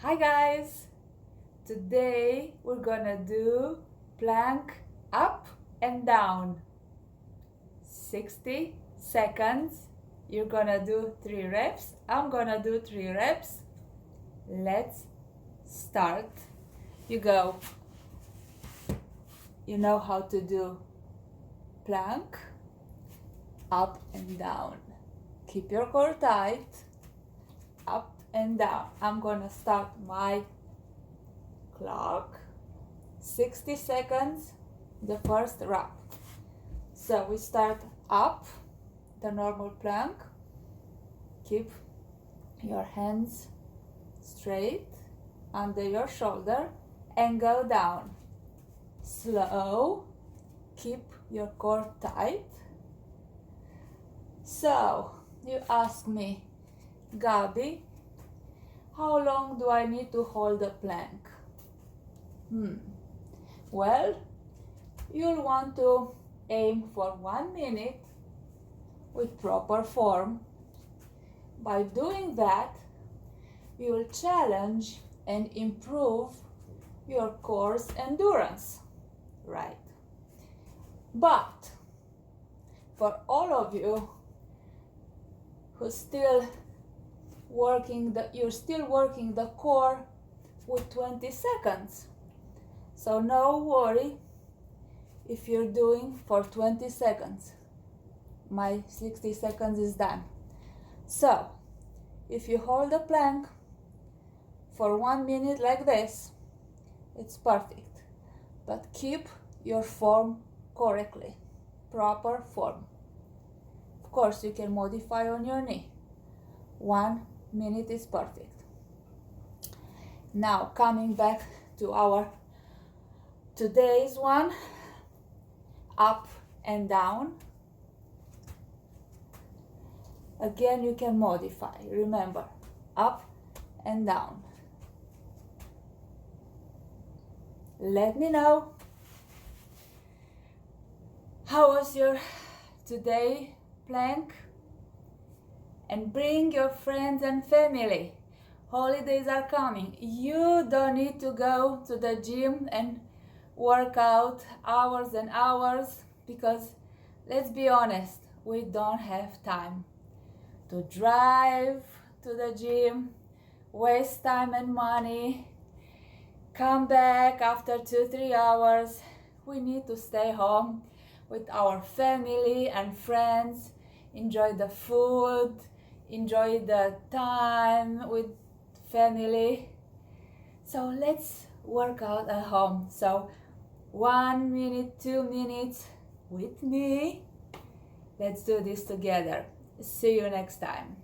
Hi guys! Today we're gonna do plank up and down. 60 seconds. You're gonna do 3 reps. I'm gonna do 3 reps. Let's start. You go. You know how to do plank up and down. Keep your core tight. Up and down. I'm gonna start my clock. 60 seconds, the first rep. So we start up, the normal plank. Keep your hands straight under your shoulder and go down. Slow. Keep your core tight. So you ask me, Gabi, how long do I need to hold the plank? Well, you'll want to aim for 1 minute with proper form. By doing that, you will challenge and improve your core's endurance, right? But for all of you who you're still working the core with 20 seconds. So no worry if you're doing for 20 seconds. My 60 seconds is done. So if you hold the plank for 1 minute like this, it's perfect. But keep your form correctly, proper form. Of course, you can modify on your knee. 1 minute is perfect. Now coming back to our today's one, up and down. Again, you can modify. Remember, up and down. Let me know how was your today plank, and bring your friends and family. Holidays are coming. You don't need to go to the gym and work out hours and hours, because let's be honest, we don't have time to drive to the gym, waste time and money, come back after 2-3 hours. We need to stay home with our family and friends, enjoy the food, enjoy the time with family. So let's work out at home. So 1 minute, 2 minutes with me. Let's do this together. See you next time.